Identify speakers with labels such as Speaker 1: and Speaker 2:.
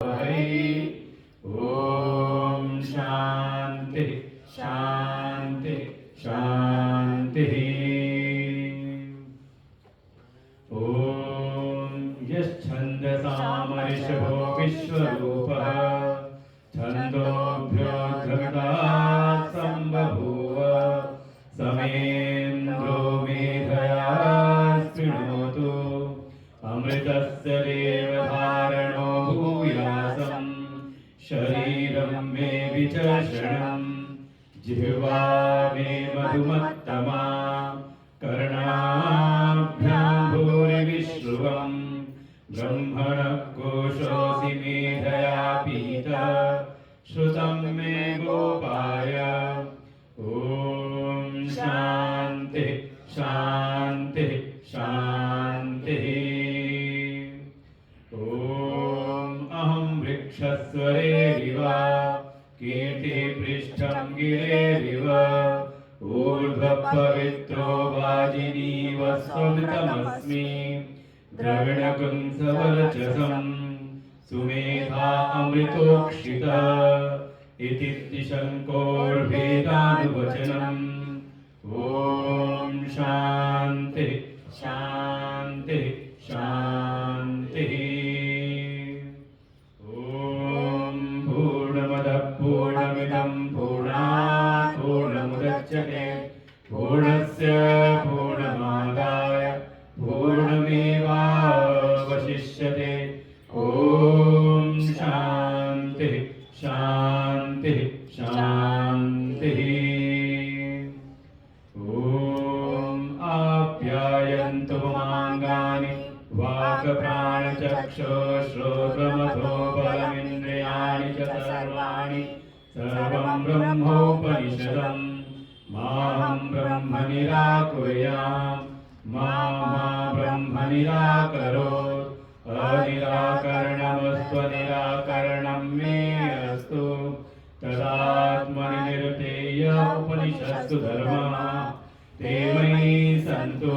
Speaker 1: ओम शांति शांति शांति। ओम यच्छन्दसामऋषभो विश्वरूपः छन्दोभ्योद्धृतात् सम्बभूव समेन्द्रो मेधया शृणोतु अमृतस्य देवधारणो भूयासम् शरीरं मे विचर्षणं जिह्वा मे मधुमत्तमा कर्णाभ्यां भूरिविश्रुवं ब्रह्मणः कोशोऽसि मेधया पीतः श्रुतं मे गोपाय। ॐ शान्ति शान्ति शान्तिः। ॐ अहं वृक्षस्वरेरिव कीर्तिपृष्ठं गिरेरिव ऊर्ध्वपवित्रो वाजिनीव स्वमृतमस्मि द्रविणपुंसवर्चसं सुमेधा अमृतोक्षितः इति शङ्कोर्भेदानुवचनम्। ॐ शान्ति शान्ति शान्तिः। ॐ पूर्णमदः पूर्णमिदं पूर्णात् पूर्णमुदच्यते पूर्णस्य पूर्णमादाय पूर्णमेवावशिष्यते। ॐ शान्ति शान्ति शान्तिः। ॐ आप्यायन्तु ममाङ्गानि वाक्प्राणचक्षुश्रोत्रमथो बलमिन्द्रियाणि च सर्वाणि सर्वं ब्रह्मोपनिषदम् माहं ब्रह्म निराकुर्याम् मा ब्रह्म निराकरोत् अनिराकरणमस्त्वनिराकरणं मे अस्तु तदात्मनिर्तेय उपनिषत्सु धर्मः ते मयि सन्तु